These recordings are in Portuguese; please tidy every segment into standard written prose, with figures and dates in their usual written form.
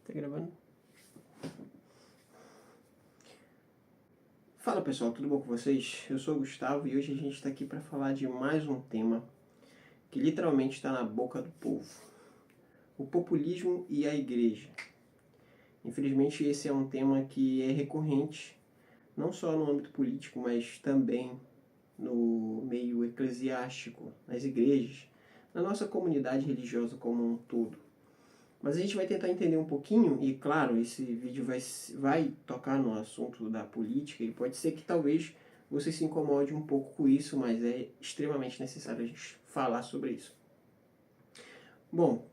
Tá gravando? Fala pessoal, tudo bom com vocês? Eu sou o Gustavo e hoje a gente está aqui para falar de mais um tema que literalmente está na boca do povo: o populismo e a igreja. Infelizmente esse é um tema que é recorrente, não só no âmbito político, mas também no meio eclesiástico, nas igrejas, na nossa comunidade religiosa como um todo. Mas a gente vai tentar entender um pouquinho, e claro, esse vídeo vai tocar no assunto da política, e pode ser que talvez você se incomode um pouco com isso, mas é extremamente necessário a gente falar sobre isso. Bom,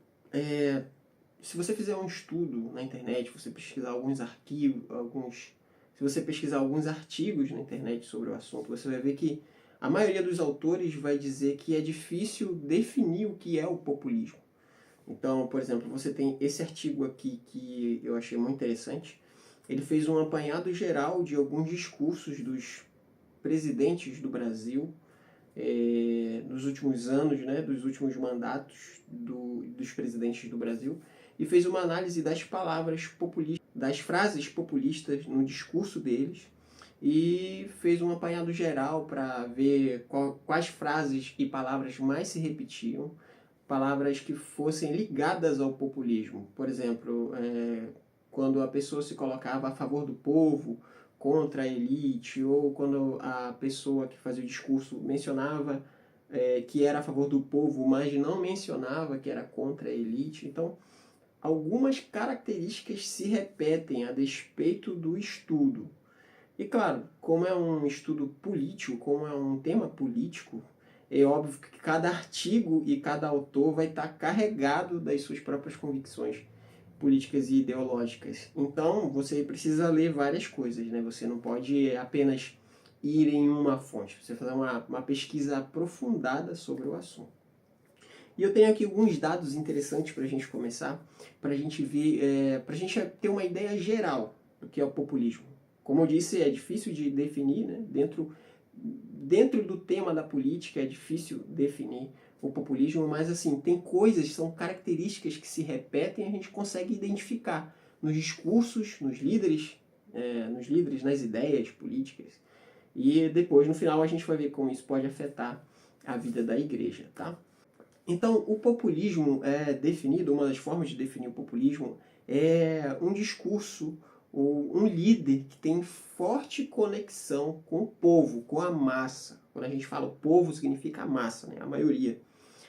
se você fizer um estudo na internet, você pesquisar se você pesquisar alguns artigos na internet sobre o assunto, você vai ver que a maioria dos autores vai dizer que é difícil definir o que é o populismo. Então, por exemplo, você tem esse artigo aqui que eu achei muito interessante. Ele fez um apanhado geral de alguns discursos dos presidentes do Brasil nos últimos anos, né, dos últimos mandatos dos presidentes do Brasil, e fez uma análise das palavras populistas, das frases populistas no discurso deles, e fez um apanhado geral para ver quais frases e palavras mais se repetiam, palavras que fossem ligadas ao populismo. Por exemplo, quando a pessoa se colocava a favor do povo, contra a elite, ou quando a pessoa que fazia o discurso mencionava que era a favor do povo, mas não mencionava que era contra a elite. Então, algumas características se repetem a despeito do estudo. E claro, como é um estudo político, como é um tema político, é óbvio que cada artigo e cada autor vai estar carregado das suas próprias convicções políticas e ideológicas. Então, você precisa ler várias coisas, né? Você não pode apenas ir em uma fonte, você fazer uma pesquisa aprofundada sobre o assunto. E eu tenho aqui alguns dados interessantes para a gente começar, para a gente ver, para a gente ter uma ideia geral do que é o populismo. Como eu disse, é difícil de definir, né? Dentro do tema da política é difícil definir o populismo, mas assim, tem coisas, são características que se repetem e a gente consegue identificar nos discursos, nos líderes, nas ideias políticas. E depois, no final, a gente vai ver como isso pode afetar a vida da igreja, tá? Então, o populismo é definido, uma das formas de definir o populismo é um discurso ou um líder que tem forte conexão com o povo, com a massa. Quando a gente fala o povo, significa a massa, né? A maioria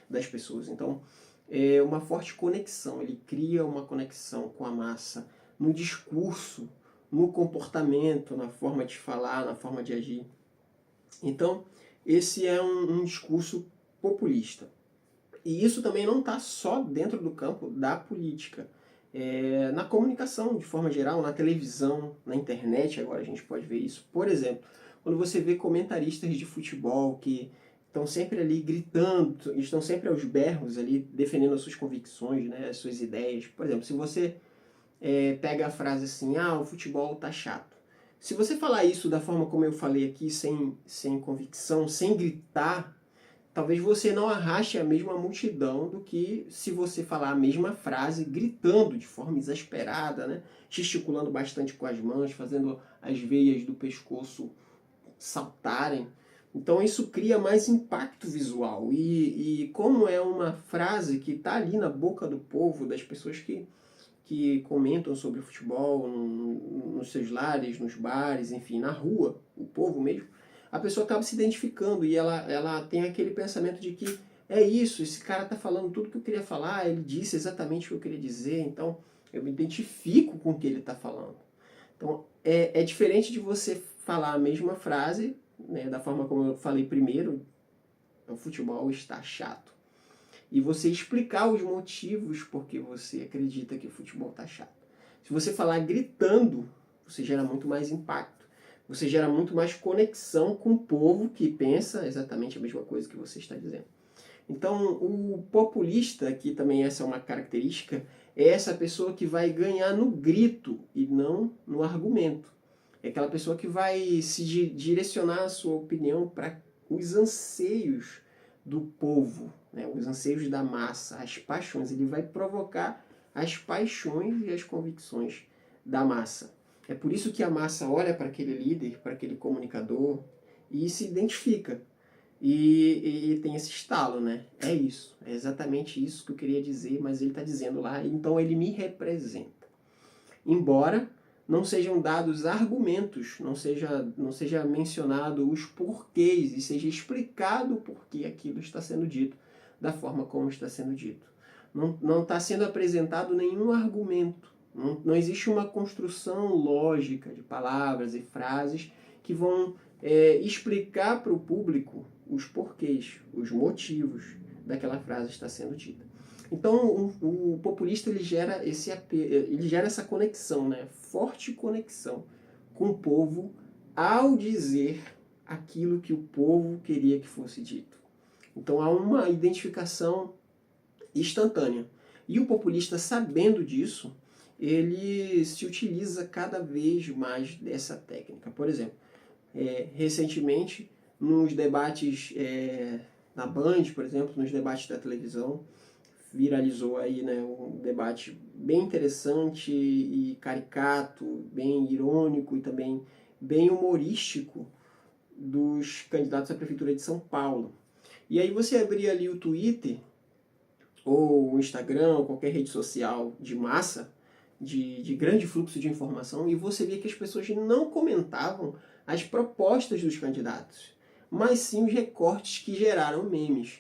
das pessoas. Então, é uma forte conexão, ele cria uma conexão com a massa no discurso, no comportamento, na forma de falar, na forma de agir. Então, esse é um discurso populista. E isso também não está só dentro do campo da política. Na comunicação, de forma geral, na televisão, na internet, agora a gente pode ver isso. Por exemplo, quando você vê comentaristas de futebol que estão sempre ali gritando, estão sempre aos berros ali, defendendo as suas convicções, né, as suas ideias. Por exemplo, se você pega a frase assim, o futebol tá chato. Se você falar isso da forma como eu falei aqui, sem convicção, sem gritar, talvez você não arraste a mesma multidão do que se você falar a mesma frase gritando de forma exasperada, né? Gesticulando bastante com as mãos, fazendo as veias do pescoço saltarem. Então isso cria mais impacto visual. E como é uma frase que está ali na boca do povo, das pessoas que comentam sobre o futebol nos seus lares, nos bares, enfim, na rua, o povo mesmo, a pessoa acaba se identificando e ela tem aquele pensamento de que é isso, esse cara está falando tudo que eu queria falar, ele disse exatamente o que eu queria dizer, então eu me identifico com o que ele está falando. Então é diferente de você falar a mesma frase, né, da forma como eu falei primeiro, o futebol está chato. E você explicar os motivos por que você acredita que o futebol está chato. Se você falar gritando, você gera muito mais impacto. Você gera muito mais conexão com o povo que pensa exatamente a mesma coisa que você está dizendo. Então, o populista, que também essa é uma característica, é essa pessoa que vai ganhar no grito e não no argumento. É aquela pessoa que vai se direcionar a sua opinião para os anseios do povo, né? Os anseios da massa, as paixões. Ele vai provocar as paixões e as convicções da massa. É por isso que a massa olha para aquele líder, para aquele comunicador e se identifica. E tem esse estalo, né? É isso, é exatamente isso que eu queria dizer, mas ele está dizendo lá, então ele me representa. Embora não sejam dados argumentos, não seja mencionado os porquês e seja explicado o porquê aquilo está sendo dito da forma como está sendo dito. Não está sendo apresentado nenhum argumento, não existe uma construção lógica de palavras e frases que vão explicar para o público os porquês, os motivos daquela frase estar sendo dita. Então o populista ele gera essa conexão, né? Forte conexão com o povo ao dizer aquilo que o povo queria que fosse dito. Então há uma identificação instantânea. E o populista, sabendo disso, ele se utiliza cada vez mais dessa técnica. Por exemplo, recentemente, nos debates na Band, por exemplo, nos debates da televisão, viralizou aí, né, um debate bem interessante e caricato, bem irônico e também bem humorístico dos candidatos à Prefeitura de São Paulo. E aí você abria ali o Twitter, ou o Instagram, ou qualquer rede social de massa, de grande fluxo de informação, e você via que as pessoas não comentavam as propostas dos candidatos, mas sim os recortes que geraram memes.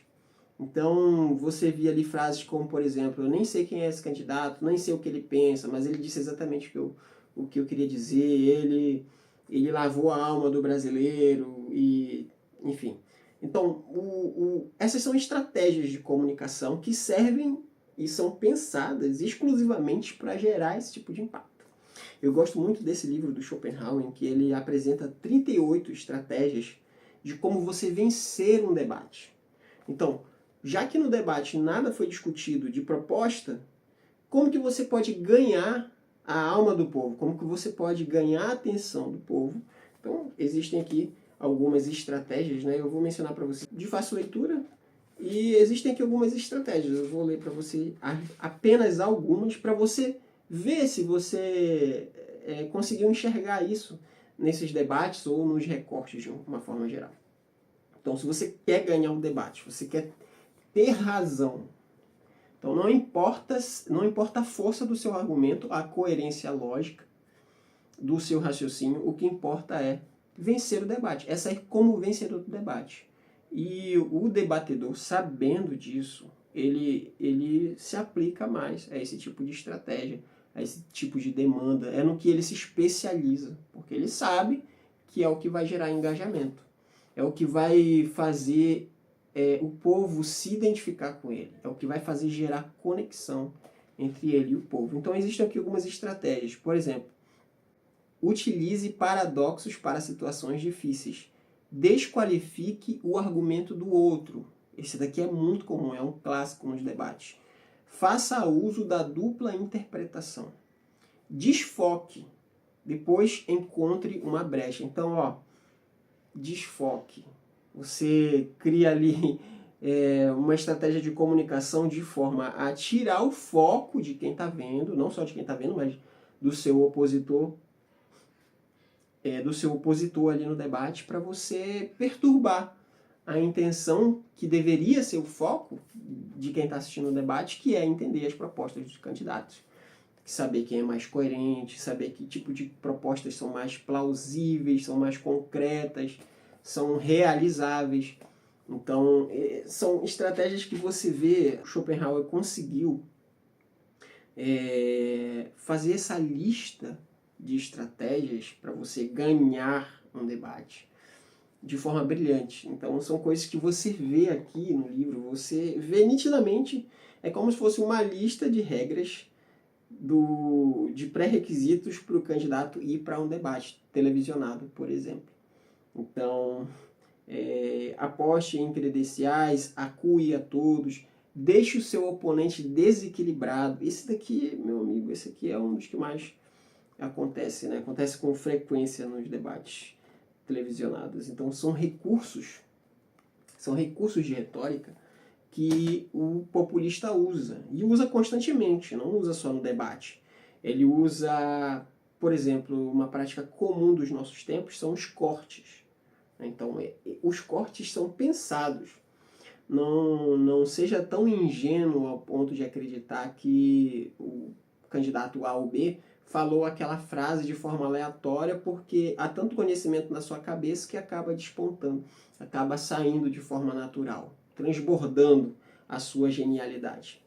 Então você via ali frases como, por exemplo, eu nem sei quem é esse candidato, nem sei o que ele pensa, mas ele disse exatamente o que eu queria dizer, ele lavou a alma do brasileiro, e enfim. Então, essas são estratégias de comunicação que servem e são pensadas exclusivamente para gerar esse tipo de impacto. Eu gosto muito desse livro do Schopenhauer, em que ele apresenta 38 estratégias de como você vencer um debate. Então, já que no debate nada foi discutido de proposta, como que você pode ganhar a alma do povo? Como que você pode ganhar a atenção do povo? Então, existem aqui algumas estratégias, né? Eu vou mencionar para você de fácil leitura, e existem aqui algumas estratégias. Eu vou ler para você apenas algumas, para você ver se você conseguiu enxergar isso nesses debates ou nos recortes de uma forma geral. Então, se você quer ganhar um debate, você quer ter razão, então não importa a força do seu argumento, a coerência lógica do seu raciocínio, o que importa é vencer o debate, é sair como vencedor do debate. E o debatedor, sabendo disso, ele se aplica mais a esse tipo de estratégia, a esse tipo de demanda, é no que ele se especializa, porque ele sabe que é o que vai gerar engajamento, é o que vai fazer o povo se identificar com ele, é o que vai fazer gerar conexão entre ele e o povo. Então existem aqui algumas estratégias. Por exemplo, utilize paradoxos para situações difíceis. Desqualifique o argumento do outro. Esse daqui é muito comum, é um clássico nos debates. Faça uso da dupla interpretação. Desfoque. Depois encontre uma brecha. Então, desfoque. Você cria ali uma estratégia de comunicação de forma a tirar o foco de quem está vendo, não só de quem está vendo, mas do seu opositor, ali no debate, para você perturbar a intenção que deveria ser o foco de quem está assistindo o debate, que é entender as propostas dos candidatos. Saber quem é mais coerente, saber que tipo de propostas são mais plausíveis, são mais concretas, são realizáveis. Então, são estratégias que você vê, Schopenhauer conseguiu fazer essa lista de estratégias para você ganhar um debate de forma brilhante. Então, são coisas que você vê aqui no livro, você vê nitidamente, é como se fosse uma lista de regras de pré-requisitos para o candidato ir para um debate televisionado, por exemplo. Então, aposte em credenciais, acue a todos, deixe o seu oponente desequilibrado. Esse daqui, meu amigo, esse aqui é um dos que mais acontece, né? Acontece com frequência nos debates televisionados. Então são recursos de retórica que o populista usa, e usa constantemente, não usa só no debate. Ele usa, por exemplo, uma prática comum dos nossos tempos são os cortes. Então, os cortes são pensados. Não seja tão ingênuo ao ponto de acreditar que o candidato A ou B falou aquela frase de forma aleatória porque há tanto conhecimento na sua cabeça que acaba despontando, acaba saindo de forma natural, transbordando a sua genialidade.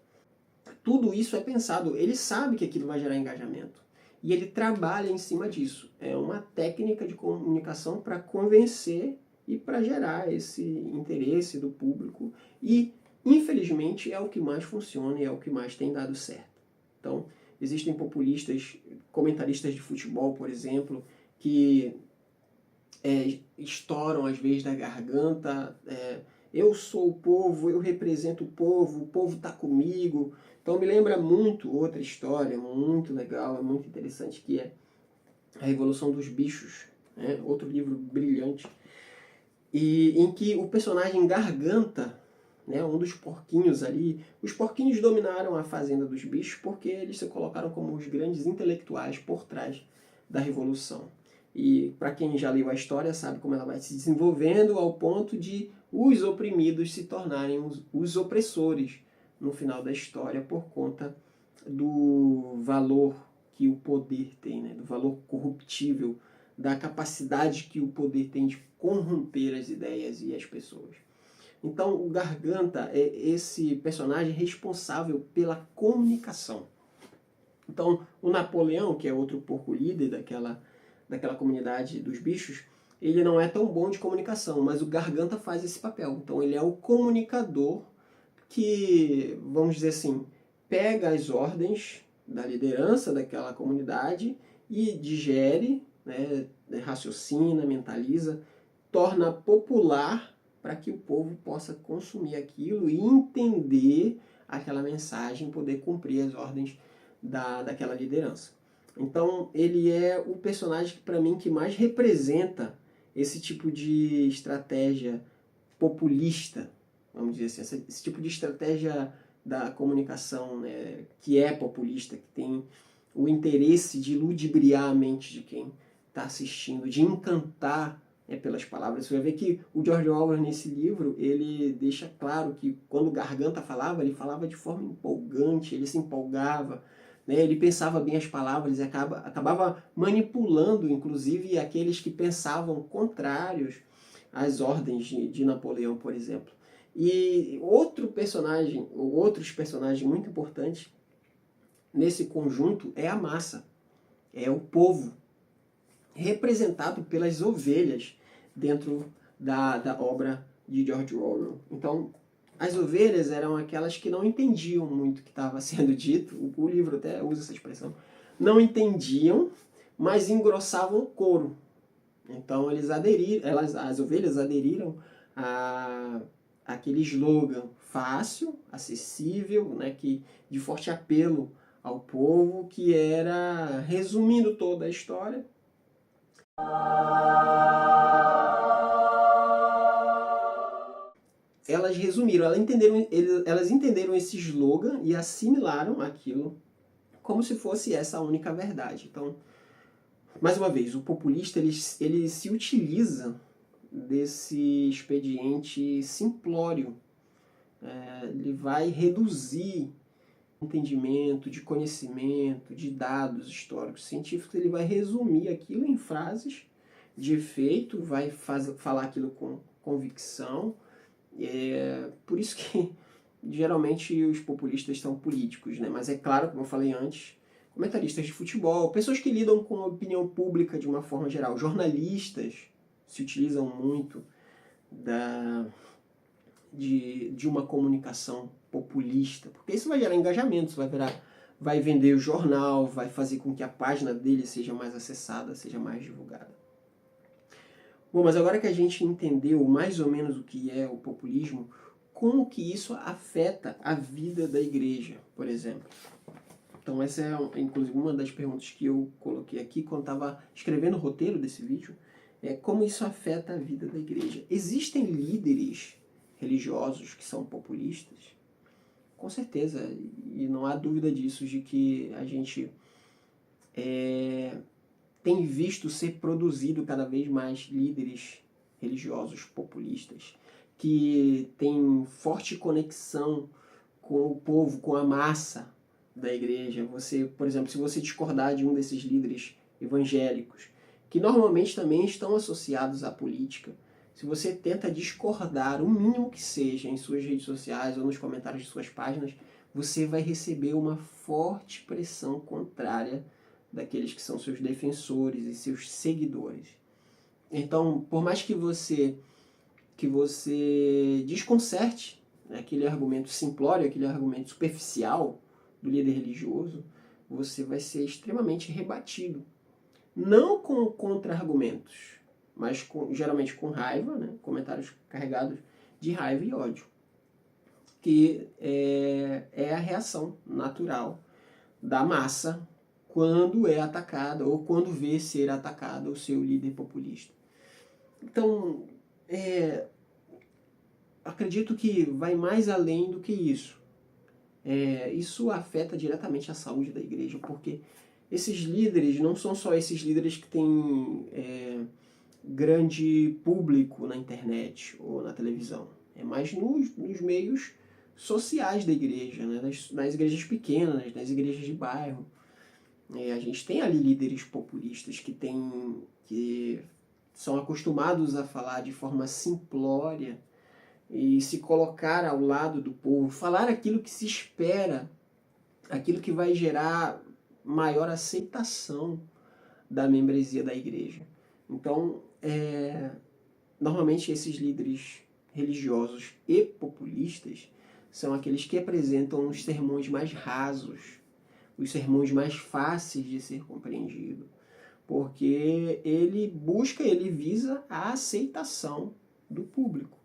Tudo isso é pensado, ele sabe que aquilo vai gerar engajamento e ele trabalha em cima disso. É uma técnica de comunicação para convencer e para gerar esse interesse do público e, infelizmente, é o que mais funciona e é o que mais tem dado certo. Então, existem populistas, comentaristas de futebol, por exemplo, que estouram às vezes da garganta, eu sou o povo, eu represento o povo está comigo. Então me lembra muito outra história muito legal, é muito interessante, que é A Revolução dos Bichos, né? Outro livro brilhante, e em que o personagem Garganta, né, um dos porquinhos ali, os porquinhos dominaram a fazenda dos bichos porque eles se colocaram como os grandes intelectuais por trás da Revolução. E para quem já leu a história sabe como ela vai se desenvolvendo ao ponto de os oprimidos se tornarem os opressores no final da história por conta do valor que o poder tem, né? Do valor corruptível, da capacidade que o poder tem de corromper as ideias e as pessoas. Então o Garganta é esse personagem responsável pela comunicação. Então o Napoleão, que é outro porco líder daquela comunidade dos bichos, ele não é tão bom de comunicação, mas o Garganta faz esse papel. Então ele é o comunicador que, vamos dizer assim, pega as ordens da liderança daquela comunidade e digere, né, raciocina, mentaliza, torna popular para que o povo possa consumir aquilo e entender aquela mensagem, poder cumprir as ordens daquela liderança. Então ele é o personagem para mim que mais representa esse tipo de estratégia populista, vamos dizer assim, esse tipo de estratégia da comunicação, né, que é populista, que tem o interesse de ludibriar a mente de quem está assistindo, de encantar pelas palavras. Você vai ver que o George Orwell, nesse livro, ele deixa claro que quando o Garganta falava, ele falava de forma empolgante, ele se empolgava, né, ele pensava bem as palavras e acabava manipulando, inclusive, aqueles que pensavam contrários às ordens de Napoleão, por exemplo. E outros personagens muito importantes nesse conjunto é a massa, é o povo, representado pelas ovelhas dentro da obra de George Orwell. Então, as ovelhas eram aquelas que não entendiam muito o que estava sendo dito, o livro até usa essa expressão, não entendiam, mas engrossavam o couro. Então as ovelhas aderiram àquele slogan fácil, acessível, né, de forte apelo ao povo, que era, resumindo toda a história, elas entenderam esse slogan e assimilaram aquilo como se fosse essa a única verdade. Então, mais uma vez, o populista ele se utiliza desse expediente simplório. Ele vai reduzir entendimento, de conhecimento, de dados históricos, científicos, ele vai resumir aquilo em frases de efeito, vai falar aquilo com convicção. Por isso que geralmente os populistas são políticos, né? Mas é claro, como eu falei antes, comentaristas de futebol, pessoas que lidam com a opinião pública de uma forma geral, jornalistas se utilizam muito de uma comunicação populista, porque isso vai gerar engajamento, isso vai vender o jornal, vai fazer com que a página dele seja mais acessada, seja mais divulgada. Bom, mas agora que a gente entendeu mais ou menos o que é o populismo, como que isso afeta a vida da igreja, por exemplo? Então essa é, inclusive, uma das perguntas que eu coloquei aqui quando estava escrevendo o roteiro desse vídeo, como isso afeta a vida da igreja. Existem líderes religiosos que são populistas, com certeza, e não há dúvida disso, de que a gente tem visto ser produzido cada vez mais líderes religiosos populistas, que têm forte conexão com o povo, com a massa da igreja. Você, por exemplo, se você discordar de um desses líderes evangélicos, que normalmente também estão associados à política, se você tenta discordar, o mínimo que seja, em suas redes sociais ou nos comentários de suas páginas, você vai receber uma forte pressão contrária daqueles que são seus defensores e seus seguidores. Então, por mais que você desconcerte, né, aquele argumento simplório, aquele argumento superficial do líder religioso, você vai ser extremamente rebatido. Não com contra-argumentos, mas geralmente com raiva, né, comentários carregados de raiva e ódio, que é a reação natural da massa quando é atacada ou quando vê ser atacada o seu líder populista. Então, acredito que vai mais além do que isso. Isso afeta diretamente a saúde da igreja, porque esses líderes não são só esses líderes que têm grande público na internet ou na televisão. É mais nos meios sociais da igreja, né? nas igrejas pequenas, nas igrejas de bairro. A gente tem ali líderes populistas que são acostumados a falar de forma simplória e se colocar ao lado do povo, falar aquilo que se espera, aquilo que vai gerar maior aceitação da membresia da igreja. Então, normalmente esses líderes religiosos e populistas são aqueles que apresentam os sermões mais rasos, os sermões mais fáceis de ser compreendido, porque ele visa a aceitação do público,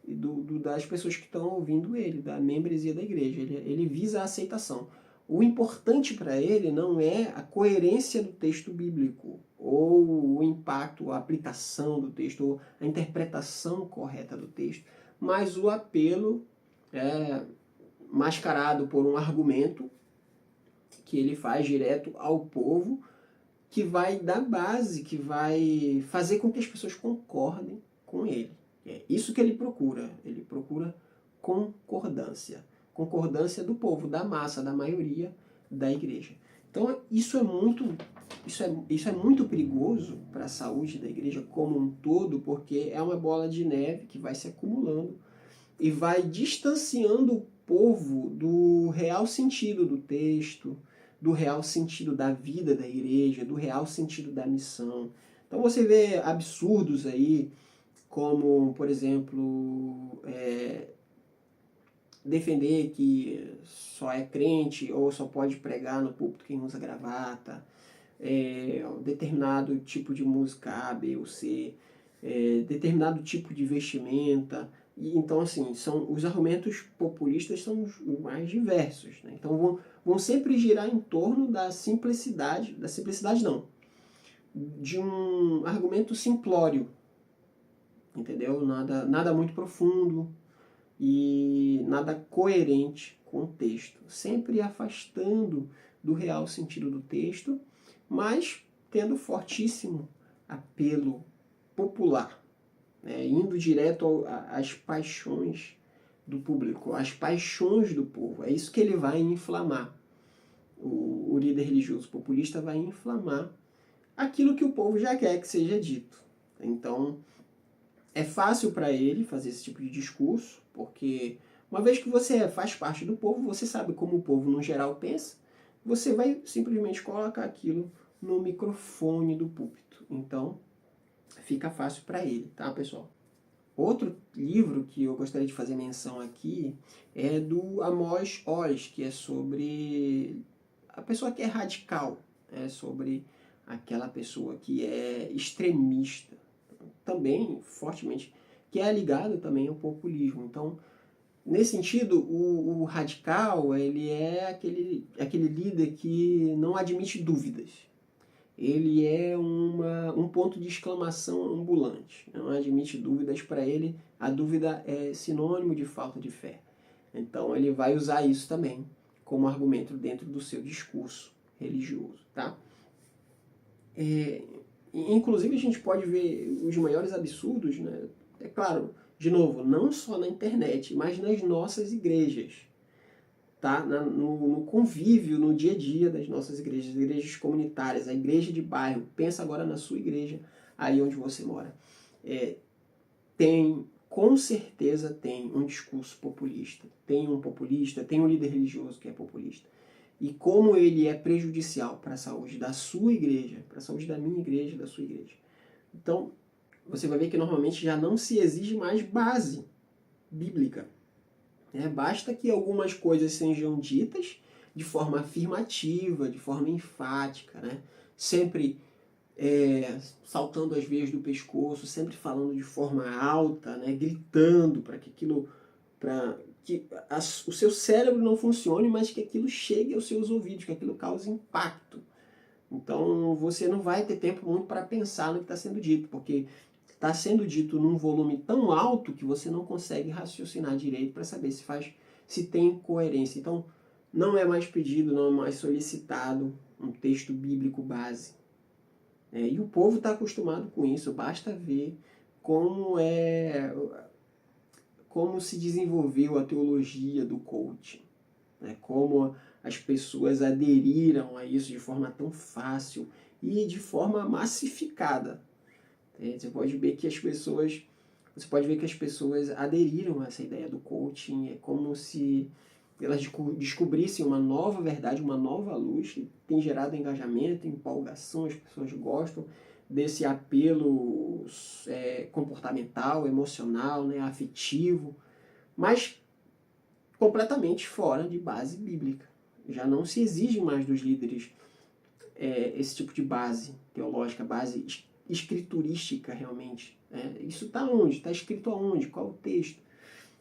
e das pessoas que estão ouvindo ele, da membresia da igreja. Ele visa a aceitação. O importante para ele não é a coerência do texto bíblico, ou o impacto, a aplicação do texto, ou a interpretação correta do texto, mas o apelo mascarado por um argumento que ele faz direto ao povo, que vai dar base, que vai fazer com que as pessoas concordem com ele. É isso que ele procura concordância. Concordância do povo, da massa, da maioria da igreja. Então isso é muito perigoso para a saúde da igreja como um todo, porque é uma bola de neve que vai se acumulando e vai distanciando o povo do real sentido do texto, do real sentido da vida da igreja, do real sentido da missão. Então você vê absurdos aí, como, por exemplo, defender que só é crente ou só pode pregar no púlpito quem usa gravata, determinado tipo de música A, B ou C, determinado tipo de vestimenta. E, então, assim, os argumentos populistas são os mais diversos, né? Então vão sempre girar em torno da simplicidade não, de um argumento simplório, entendeu? Nada muito profundo e nada coerente com o texto, sempre afastando do real sentido do texto, mas tendo fortíssimo apelo popular, né? Indo direto às paixões do público, às paixões do povo. É isso que ele vai inflamar. O líder religioso populista vai inflamar aquilo que o povo já quer que seja dito. Então, é fácil para ele fazer esse tipo de discurso, porque uma vez que você faz parte do povo, você sabe como o povo no geral pensa, você vai simplesmente colocar aquilo no microfone do púlpito. Então, fica fácil para ele, tá, pessoal? Outro livro que eu gostaria de fazer menção aqui é do Amos Oz, que é sobre a pessoa que é radical, sobre aquela pessoa que é extremista, também fortemente, que é ligado também ao populismo. Então, nesse sentido, o radical, ele é aquele líder que não admite dúvidas. ele é um ponto de exclamação ambulante. Não admite dúvidas para ele, a dúvida é sinônimo de falta de fé. Então ele vai usar isso também como argumento dentro do seu discurso religioso, tá? Inclusive a gente pode ver os maiores absurdos, né? É claro, de novo, não só na internet, mas nas nossas igrejas, tá? No convívio, no dia a dia das nossas igrejas comunitárias, a igreja de bairro. Pensa agora na sua igreja, aí onde você mora. Com certeza tem um discurso populista, tem um populista, tem um líder religioso que é populista. E como ele é prejudicial para a saúde da sua igreja, para a saúde da minha igreja, da sua igreja. Então, você vai ver que normalmente já não se exige mais base bíblica. Basta que algumas coisas sejam ditas de forma afirmativa, de forma enfática, né? Sempre saltando as veias do pescoço, sempre falando de forma alta, né? Gritando para que aquilo, o seu cérebro não funcione, mas que aquilo chegue aos seus ouvidos, que aquilo cause impacto. Então você não vai ter tempo muito para pensar no que está sendo dito, porque está sendo dito num volume tão alto que você não consegue raciocinar direito para saber se tem coerência. Então não é mais pedido, não é mais solicitado um texto bíblico base. E o povo está acostumado com isso, basta ver como se desenvolveu a teologia do coaching, né? Como as pessoas aderiram a isso de forma tão fácil e de forma massificada. Você pode ver que as pessoas aderiram a essa ideia do coaching, é como se elas descobrissem uma nova verdade, uma nova luz, que tem gerado engajamento, empolgação, as pessoas gostam desse apelo comportamental, emocional, né, afetivo, mas completamente fora de base bíblica. Já não se exige mais dos líderes esse tipo de base teológica, base escriturística realmente. Isso está onde? Está escrito aonde? Qual o texto?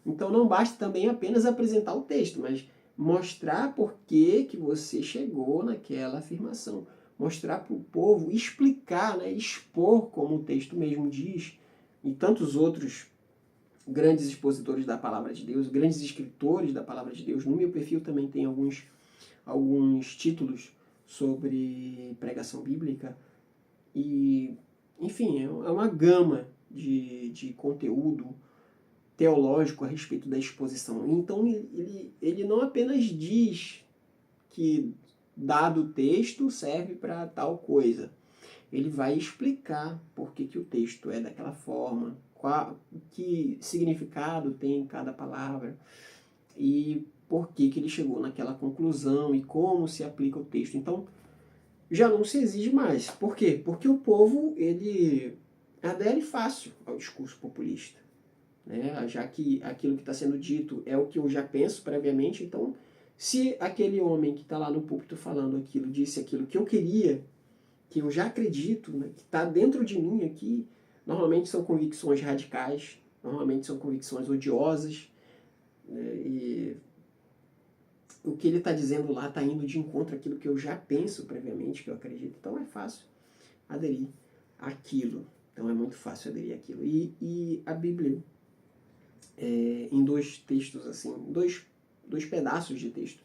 Então não basta também apenas apresentar o texto, mas mostrar por que você chegou naquela afirmação. Mostrar para o povo, explicar, né, expor como o texto mesmo diz, e tantos outros grandes expositores da palavra de Deus, grandes escritores da palavra de Deus. No meu perfil também tem alguns títulos sobre pregação bíblica. E, enfim, é uma gama de conteúdo teológico a respeito da exposição. Então ele não apenas diz que dado o texto serve para tal coisa. Ele vai explicar por que o texto é daquela forma, que significado tem cada palavra e por que ele chegou naquela conclusão e como se aplica o texto. Então, já não se exige mais. Por quê? Porque o povo ele adere fácil ao discurso populista. Já que aquilo que está sendo dito é o que eu já penso previamente, então se aquele homem que está lá no púlpito falando aquilo, disse aquilo que eu queria, que eu já acredito, né, que está dentro de mim aqui, normalmente são convicções radicais, normalmente são convicções odiosas, né, e o que ele está dizendo lá está indo de encontro àquilo que eu já penso previamente, que eu acredito, então é fácil aderir àquilo. Então é muito fácil aderir àquilo. E a Bíblia, em dois textos, assim, dois pedaços de texto,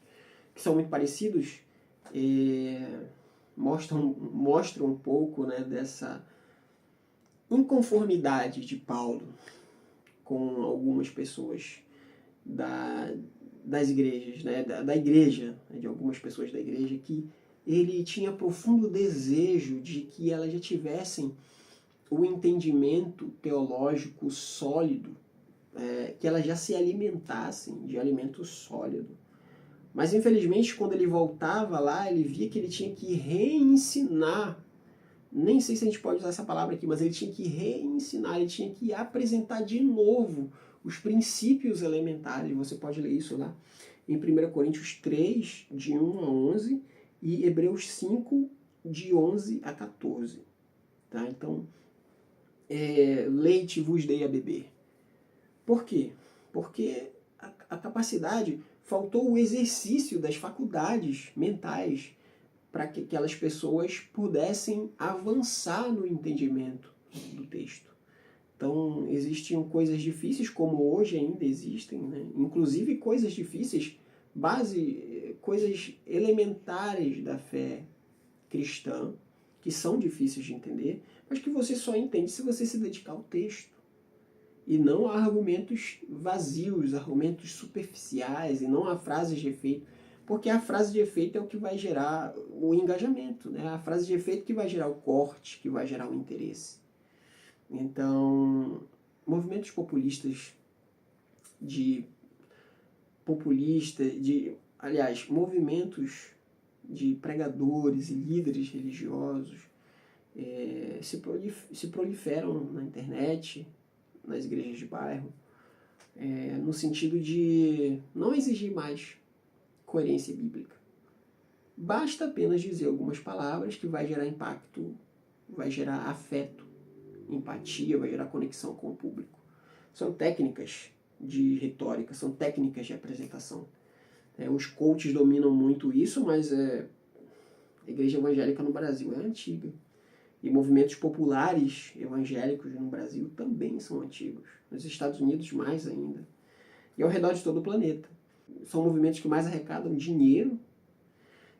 que são muito parecidos, mostram um pouco, né, dessa inconformidade de Paulo com algumas pessoas das igrejas, né, da igreja, né, de algumas pessoas da igreja, que ele tinha profundo desejo de que elas já tivessem o entendimento teológico sólido, que elas já se alimentassem de alimento sólido. Mas, infelizmente, quando ele voltava lá, ele via que ele tinha que reensinar. Nem sei se a gente pode usar essa palavra aqui, mas ele tinha que reensinar, ele tinha que apresentar de novo os princípios elementares. Você pode ler isso lá em 1 Coríntios 3, de 1 a 11, e Hebreus 5, de 11 a 14. Tá? Então, leite vos dei a beber. Por quê? Porque a capacidade, faltou o exercício das faculdades mentais para que aquelas pessoas pudessem avançar no entendimento do texto. Então, existiam coisas difíceis, como hoje ainda existem, né? Inclusive coisas difíceis, coisas elementares da fé cristã, que são difíceis de entender, mas que você só entende se você se dedicar ao texto. E não a argumentos vazios, argumentos superficiais, e não a frases de efeito. Porque a frase de efeito é o que vai gerar o engajamento, né? A frase de efeito que vai gerar o corte, que vai gerar o interesse. Então, movimentos populistas, aliás, movimentos de pregadores e líderes religiosos se proliferam na internet, nas igrejas de bairro, no sentido de não exigir mais coerência bíblica. Basta apenas dizer algumas palavras que vai gerar impacto, vai gerar afeto, empatia, vai gerar conexão com o público. São técnicas de retórica, são técnicas de apresentação. Os coaches dominam muito isso, mas a igreja evangélica no Brasil é antiga. E movimentos populares evangélicos no Brasil também são antigos. Nos Estados Unidos, mais ainda. E ao redor de todo o planeta. São movimentos que mais arrecadam dinheiro,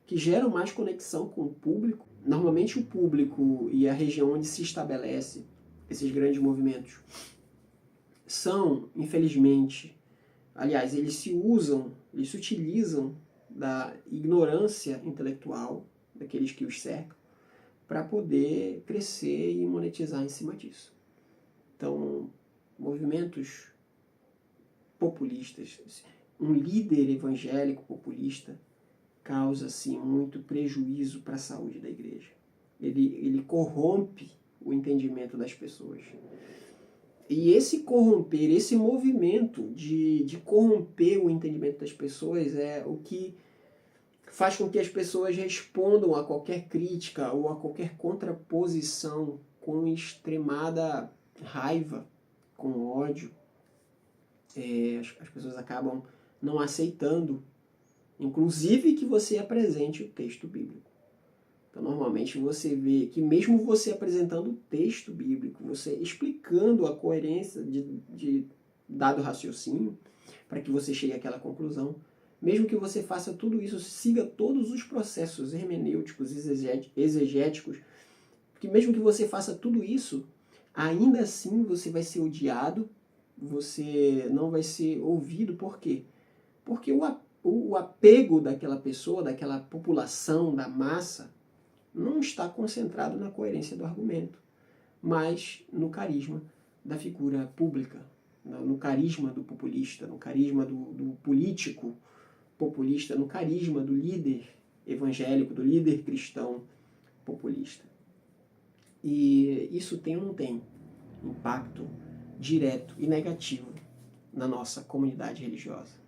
que geram mais conexão com o público. Normalmente o público e a região onde se estabelece esses grandes movimentos são, infelizmente, aliás, eles se utilizam da ignorância intelectual daqueles que os cercam para poder crescer e monetizar em cima disso. Então, movimentos populistas, um líder evangélico populista causa, sim, muito prejuízo para a saúde da igreja. Ele corrompe o entendimento das pessoas. E esse corromper, esse movimento de corromper o entendimento das pessoas é o que faz com que as pessoas respondam a qualquer crítica ou a qualquer contraposição com extremada raiva, com ódio. As pessoas acabam não aceitando, inclusive, que você apresente o texto bíblico. Então, normalmente você vê que mesmo você apresentando o texto bíblico, você explicando a coerência de dado raciocínio, para que você chegue àquela conclusão, mesmo que você faça tudo isso, siga todos os processos hermenêuticos, exegéticos, porque mesmo que você faça tudo isso, ainda assim você vai ser odiado, você não vai ser ouvido. Por quê? Porque o apego daquela pessoa, daquela população, da massa, não está concentrado na coerência do argumento, mas no carisma da figura pública, no carisma do populista, no carisma do político populista, no carisma do líder evangélico, do líder cristão populista. E isso tem ou não tem impacto direto e negativo na nossa comunidade religiosa.